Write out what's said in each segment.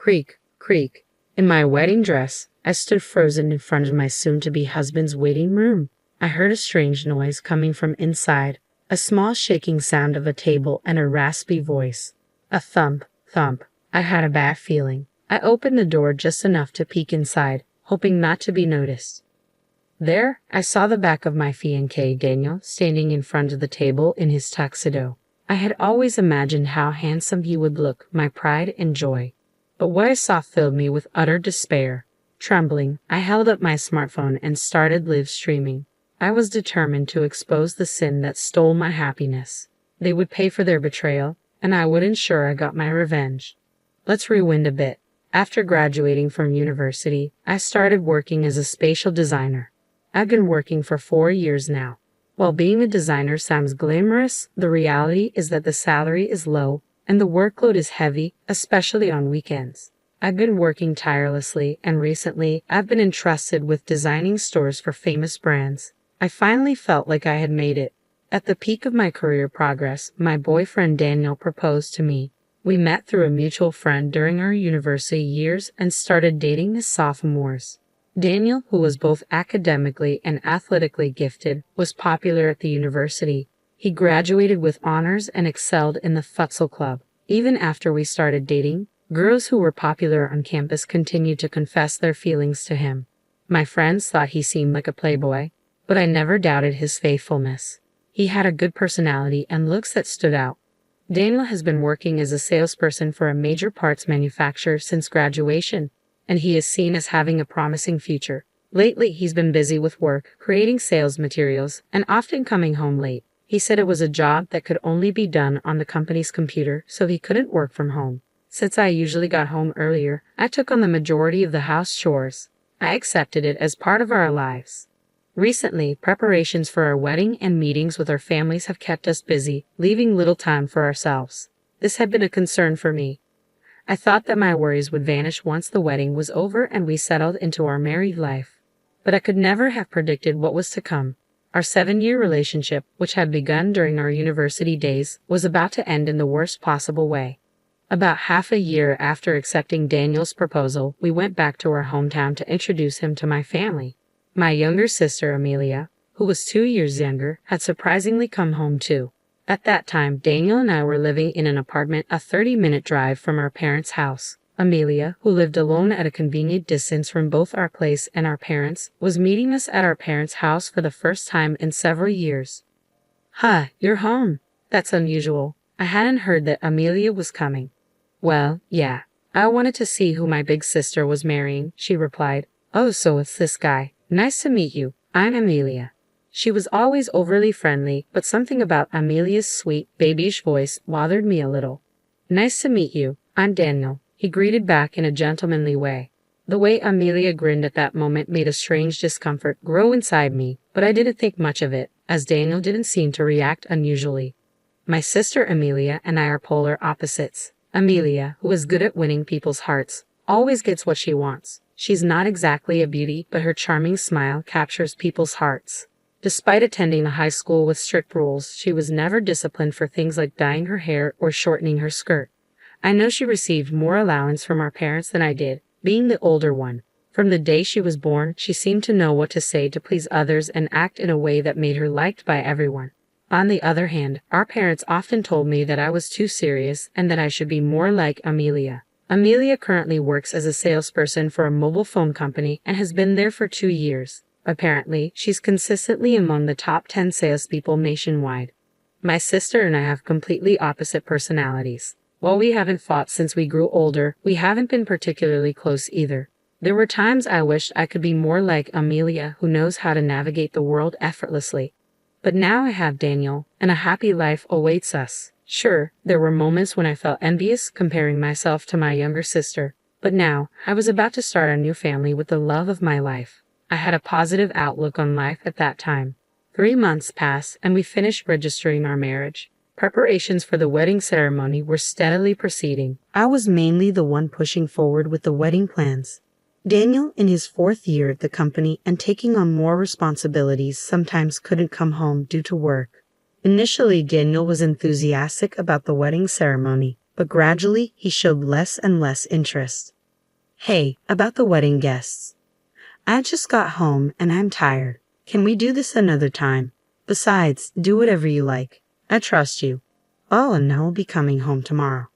Creak, creak. In my wedding dress, I stood frozen in front of my soon-to-be husband's waiting room. I heard a strange noise coming from inside, a small shaking sound of a table and a raspy voice. A thump, thump. I had a bad feeling. I opened the door just enough to peek inside, hoping not to be noticed. There, I saw the back of my fiancé Daniel standing in front of the table in his tuxedo. I had always imagined how handsome he would look, my pride and joy. But what I saw filled me with utter despair. Trembling, I held up my smartphone and started live streaming. I was determined to expose the sin that stole my happiness. They would pay for their betrayal, and I would ensure I got my revenge. Let's rewind a bit. After graduating from university, I started working as a spatial designer. I've been working for 4 years now. While being a designer sounds glamorous, the reality is that the salary is low and the workload is heavy, especially on weekends. I've been working tirelessly, and recently I've been entrusted with designing stores for famous brands. I finally felt like I had made it. At the peak of my career progress, my boyfriend Daniel proposed to me. We met through a mutual friend during our university years and started dating as sophomores. Daniel, who was both academically and athletically gifted, was popular at the university. He graduated with honors and excelled in the futsal club. Even after we started dating, girls who were popular on campus continued to confess their feelings to him. My friends thought he seemed like a playboy, but I never doubted his faithfulness. He had a good personality and looks that stood out. Daniel has been working as a salesperson for a major parts manufacturer since graduation, and he is seen as having a promising future. Lately, he's been busy with work, creating sales materials, and often coming home late. He said it was a job that could only be done on the company's computer, so he couldn't work from home. Since I usually got home earlier, I took on the majority of the house chores. I accepted it as part of our lives. Recently, preparations for our wedding and meetings with our families have kept us busy, leaving little time for ourselves. This had been a concern for me. I thought that my worries would vanish once the wedding was over and we settled into our married life. But I could never have predicted what was to come. Our 7-year relationship, which had begun during our university days, was about to end in the worst possible way. About half a year after accepting Daniel's proposal, we went back to our hometown to introduce him to my family. My younger sister, Amelia, who was 2 years younger, had surprisingly come home too. At that time, Daniel and I were living in an apartment a 30-minute drive from our parents' house. Amelia, who lived alone at a convenient distance from both our place and our parents', was meeting us at our parents' house for the first time in several years. "Huh, you're home. That's unusual. I hadn't heard that Amelia was coming." "Well, yeah. I wanted to see who my big sister was marrying," she replied. "Oh, so it's this guy. Nice to meet you. I'm Amelia." She was always overly friendly, but something about Amelia's sweet, babyish voice bothered me a little. "Nice to meet you. I'm Daniel," he greeted back in a gentlemanly way. The way Amelia grinned at that moment made a strange discomfort grow inside me, but I didn't think much of it, as Daniel didn't seem to react unusually. My sister Amelia and I are polar opposites. Amelia, who is good at winning people's hearts, always gets what she wants. She's not exactly a beauty, but her charming smile captures people's hearts. Despite attending a high school with strict rules, she was never disciplined for things like dyeing her hair or shortening her skirt. I know she received more allowance from our parents than I did, being the older one. From the day she was born, she seemed to know what to say to please others and act in a way that made her liked by everyone. On the other hand, our parents often told me that I was too serious and that I should be more like Amelia. Amelia currently works as a salesperson for a mobile phone company and has been there for 2 years. Apparently, she's consistently among the top 10 salespeople nationwide. My sister and I have completely opposite personalities. While we haven't fought since we grew older, we haven't been particularly close either. There were times I wished I could be more like Amelia, who knows how to navigate the world effortlessly. But now I have Daniel, and a happy life awaits us. Sure, there were moments when I felt envious comparing myself to my younger sister, but now I was about to start a new family with the love of my life. I had a positive outlook on life at that time. 3 months passed, and we finished registering our marriage. Preparations for the wedding ceremony were steadily proceeding. I was mainly the one pushing forward with the wedding plans. Daniel, in his 4th year at the company and taking on more responsibilities, sometimes couldn't come home due to work. Initially, Daniel was enthusiastic about the wedding ceremony, but gradually he showed less and less interest. Hey, about the wedding guests. I just got home and I'm tired. Can we do this another time? Besides, do whatever you like. I trust you. Oh, and I'll be coming home tomorrow.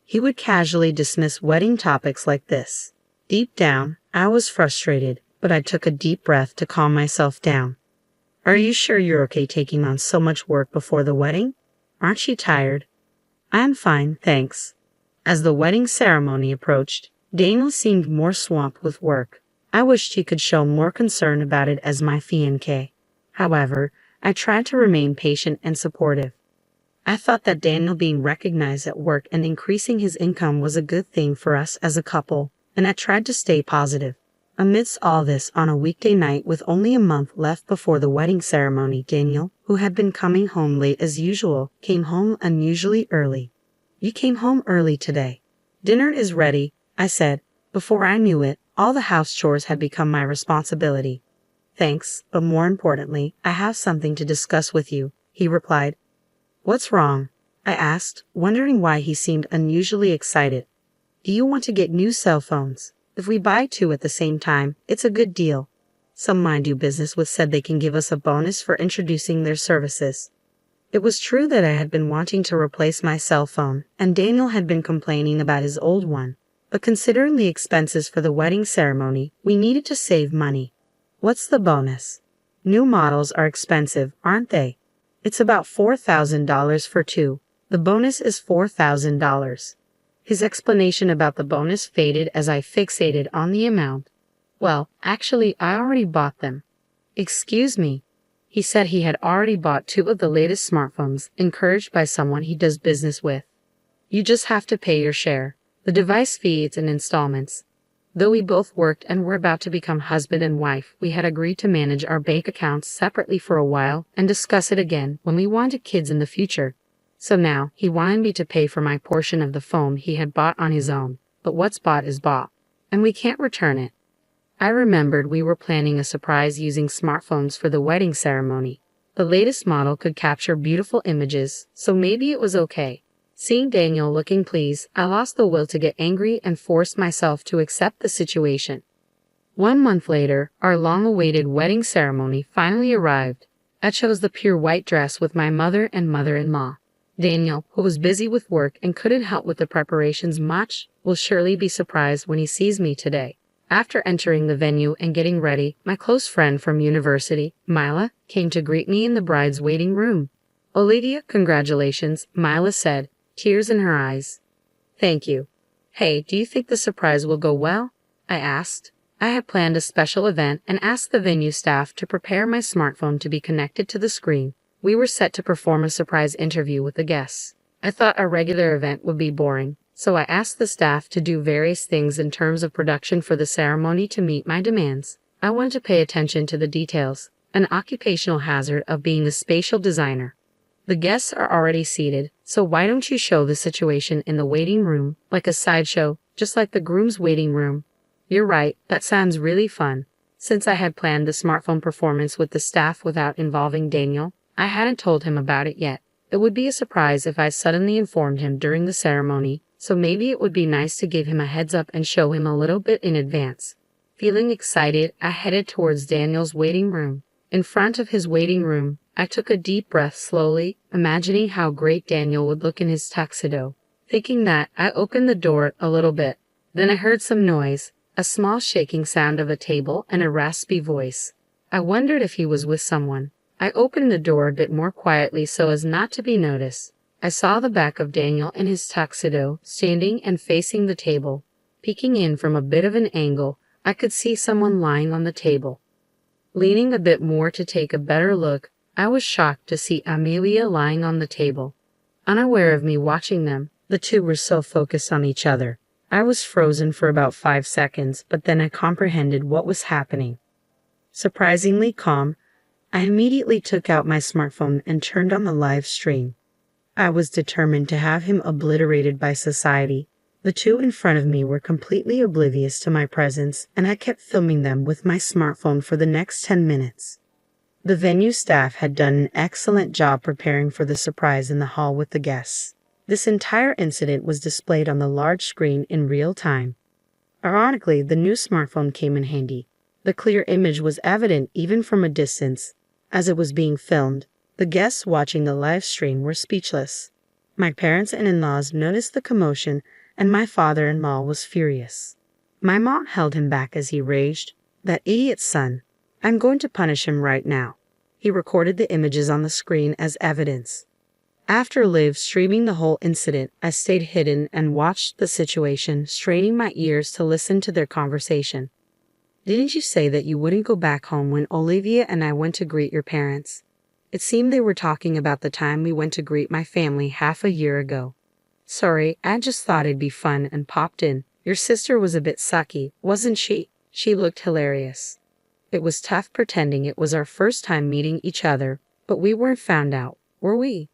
He would casually dismiss wedding topics like this. Deep down, I was frustrated, but I took a deep breath to calm myself down. Are you sure you're okay taking on so much work before the wedding? Aren't you tired? I'm fine, thanks. As the wedding ceremony approached, Daniel seemed more swamped with work. I wished he could show more concern about it as my fiancé. However, I tried to remain patient and supportive. I thought that Daniel being recognized at work and increasing his income was a good thing for us as a couple, and I tried to stay positive. Amidst all this, on a weekday night with only a month left before the wedding ceremony, Daniel, who had been coming home late as usual, came home unusually early. You came home early today. Dinner is ready, I said. Before I knew it, all the house chores had become my responsibility. Thanks, but more importantly, I have something to discuss with you, he replied. What's wrong? I asked, wondering why he seemed unusually excited. Do you want to get new cell phones? If we buy two at the same time, it's a good deal. Some I do business with said they can give us a bonus for introducing their services. It was true that I had been wanting to replace my cell phone, and Daniel had been complaining about his old one. But considering the expenses for the wedding ceremony, we needed to save money. What's the bonus? New models are expensive, aren't they? It's about $4,000 for two. The bonus is $4,000. His explanation about the bonus faded as I fixated on the amount. Well, actually, I already bought them. Excuse me. He said he had already bought two of the latest smartphones, encouraged by someone he does business with. You just have to pay your share. The device fee is in installments. Though we both worked and were about to become husband and wife, we had agreed to manage our bank accounts separately for a while and discuss it again when we wanted kids in the future. So now, he wanted me to pay for my portion of the phone he had bought on his own, but what's bought is bought, and we can't return it. I remembered we were planning a surprise using smartphones for the wedding ceremony. The latest model could capture beautiful images, so maybe it was okay. Seeing Daniel looking pleased, I lost the will to get angry and forced myself to accept the situation. 1 month later, our long-awaited wedding ceremony finally arrived. I chose the pure white dress with my mother and mother-in-law. Daniel, who was busy with work and couldn't help with the preparations much, will surely be surprised when he sees me today. After entering the venue and getting ready, my close friend from university, Mila, came to greet me in the bride's waiting room. Olivia, congratulations, Mila said, tears in her eyes. Thank you. Hey, do you think the surprise will go well? I asked. I had planned a special event and asked the venue staff to prepare my smartphone to be connected to the screen. We were set to perform a surprise interview with the guests. I thought a regular event would be boring, so I asked the staff to do various things in terms of production for the ceremony to meet my demands. I wanted to pay attention to the details, an occupational hazard of being a spatial designer. The guests are already seated, so why don't you show the situation in the waiting room, like a sideshow, just like the groom's waiting room? You're right, that sounds really fun. Since I had planned the smartphone performance with the staff without involving Daniel, I hadn't told him about it yet. It would be a surprise if I suddenly informed him during the ceremony, so maybe it would be nice to give him a heads up and show him a little bit in advance. Feeling excited, I headed towards Daniel's waiting room. In front of his waiting room, I took a deep breath slowly, imagining how great Daniel would look in his tuxedo. Thinking that, I opened the door a little bit. Then I heard some noise, a small shaking sound of a table and a raspy voice. I wondered if he was with someone. I opened the door a bit more quietly so as not to be noticed. I saw the back of Daniel in his tuxedo, standing and facing the table. Peeking in from a bit of an angle, I could see someone lying on the table. Leaning a bit more to take a better look, I was shocked to see Amelia lying on the table. Unaware of me watching them, the two were so focused on each other. I was frozen for about 5 seconds, but then I comprehended what was happening. Surprisingly calm, I immediately took out my smartphone and turned on the live stream. I was determined to have him obliterated by society. The two in front of me were completely oblivious to my presence, and I kept filming them with my smartphone for the next 10 minutes. The venue staff had done an excellent job preparing for the surprise in the hall with the guests. This entire incident was displayed on the large screen in real time. Ironically, the new smartphone came in handy. The clear image was evident even from a distance. As it was being filmed, the guests watching the live stream were speechless. My parents and in-laws noticed the commotion, and my father-in-law was furious. My mom held him back as he raged, "That idiot son. I'm going to punish him right now." He recorded the images on the screen as evidence. After live streaming the whole incident, I stayed hidden and watched the situation, straining my ears to listen to their conversation. "Didn't you say that you wouldn't go back home when Olivia and I went to greet your parents?" It seemed they were talking about the time we went to greet my family half a year ago. "Sorry, I just thought it'd be fun and popped in. Your sister was a bit sucky, wasn't she?" She looked hilarious. It was tough pretending it was our first time meeting each other, but we weren't found out, were we?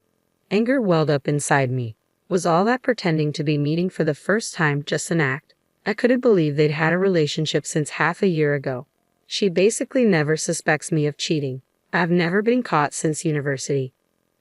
Anger welled up inside me. Was all that pretending to be meeting for the first time just an act? I couldn't believe they'd had a relationship since half a year ago. She basically never suspects me of cheating. I've never been caught since university.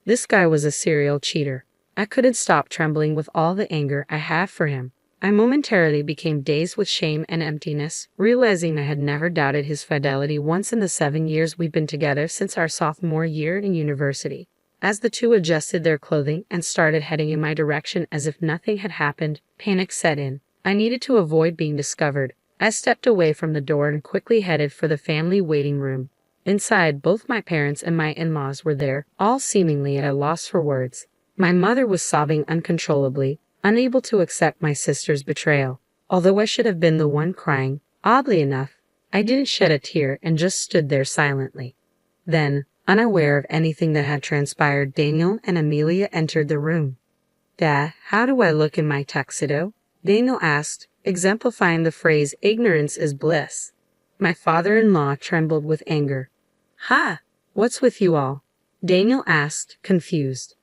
This guy was a serial cheater. I couldn't stop trembling with all the anger I had for him. I momentarily became dazed with shame and emptiness, realizing I had never doubted his fidelity once in the 7 years we'd been together since our sophomore year in university. As the two adjusted their clothing and started heading in my direction as if nothing had happened, panic set in. I needed to avoid being discovered. I stepped away from the door and quickly headed for the family waiting room. Inside, both my parents and my in-laws were there, all seemingly at a loss for words. My mother was sobbing uncontrollably, unable to accept my sister's betrayal. Although I should have been the one crying, oddly enough, I didn't shed a tear and just stood there silently. Then, unaware of anything that had transpired, Daniel and Amelia entered the room. "Dad, how do I look in my tuxedo?" Daniel asked, exemplifying the phrase "ignorance is bliss." My father-in-law trembled with anger. "Ha! What's with you all?" Daniel asked, confused.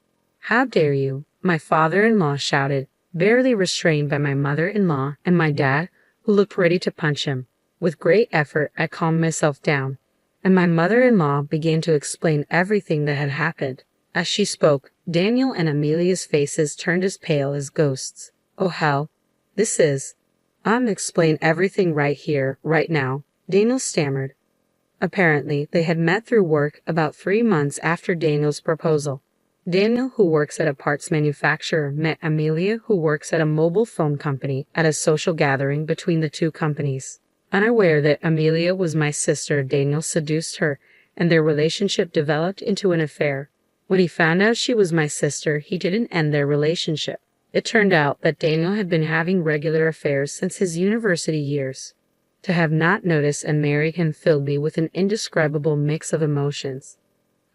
"How dare you?" my father-in-law shouted, barely restrained by my mother-in-law and my dad, who looked ready to punch him. With great effort, I calmed myself down, and my mother-in-law began to explain everything that had happened. As she spoke, Daniel and Amelia's faces turned as pale as ghosts. "Oh hell. I'm explain everything right here, right now," Daniel stammered. Apparently, they had met through work about 3 months after Daniel's proposal. Daniel, who works at a parts manufacturer, met Amelia, who works at a mobile phone company, at a social gathering between the two companies. Unaware that Amelia was my sister, Daniel seduced her, and their relationship developed into an affair. When he found out she was my sister, he didn't end their relationship. It turned out that Daniel had been having regular affairs since his university years. To have not noticed and married him filled me with an indescribable mix of emotions.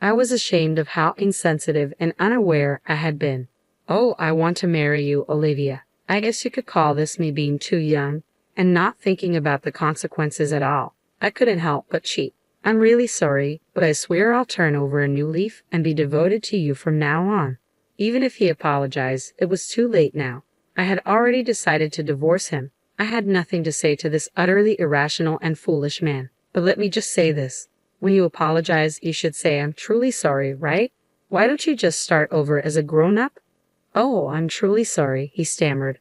I was ashamed of how insensitive and unaware I had been. "Oh, I want to marry you, Olivia. I guess you could call this me being too young and not thinking about the consequences at all. I couldn't help but cheat. I'm really sorry, but I swear I'll turn over a new leaf and be devoted to you from now on." Even if he apologized, it was too late now. I had already decided to divorce him. I had nothing to say to this utterly irrational and foolish man. But let me just say this. When you apologize, you should say, "I'm truly sorry," right? Why don't you just start over as a grown-up? "Oh, I'm truly sorry," he stammered.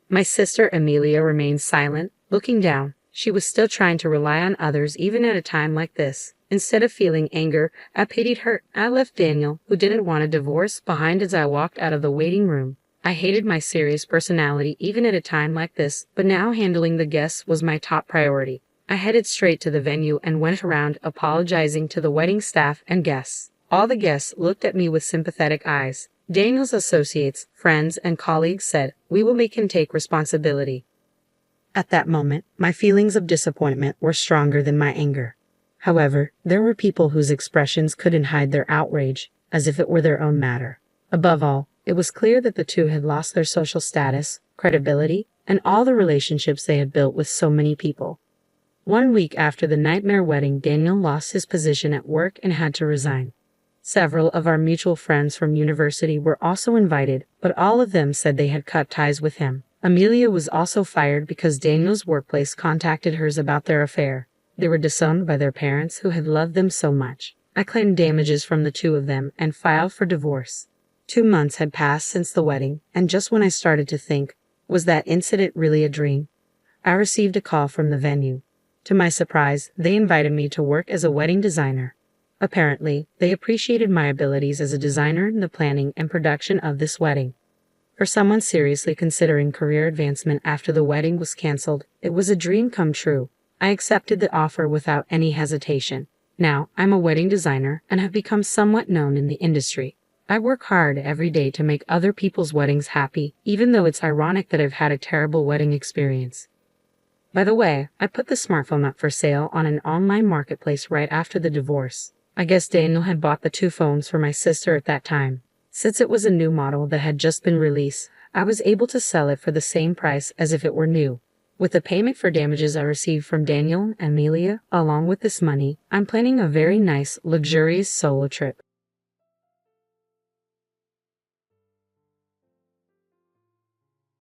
My sister Amelia remained silent, looking down. She was still trying to rely on others even at a time like this. Instead of feeling anger, I pitied her. I left Daniel, who didn't want a divorce, behind as I walked out of the waiting room. I hated my serious personality even at a time like this, but now handling the guests was my top priority. I headed straight to the venue and went around apologizing to the wedding staff and guests. All the guests looked at me with sympathetic eyes. Daniel's associates, friends, and colleagues said, "We will make him take responsibility." At that moment, my feelings of disappointment were stronger than my anger. However, there were people whose expressions couldn't hide their outrage, as if it were their own matter. Above all, it was clear that the two had lost their social status, credibility, and all the relationships they had built with so many people. 1 week after the nightmare wedding, Daniel lost his position at work and had to resign. Several of our mutual friends from university were also invited, but all of them said they had cut ties with him. Amelia was also fired because Daniel's workplace contacted hers about their affair. They were disowned by their parents who had loved them so much. I claimed damages from the two of them and filed for divorce. 2 months had passed since the wedding, and just when I started to think, was that incident really a dream? I received a call from the venue. To my surprise, they invited me to work as a wedding designer. Apparently, they appreciated my abilities as a designer in the planning and production of this wedding. For someone seriously considering career advancement after the wedding was canceled, it was a dream come true. I accepted the offer without any hesitation. Now, I'm a wedding designer and have become somewhat known in the industry. I work hard every day to make other people's weddings happy, even though it's ironic that I've had a terrible wedding experience. By the way, I put the smartphone up for sale on an online marketplace right after the divorce. I guess Daniel had bought the two phones for my sister at that time. Since it was a new model that had just been released, I was able to sell it for the same price as if it were new. With the payment for damages I received from Daniel and Amelia, along with this money, I'm planning a very nice, luxurious solo trip.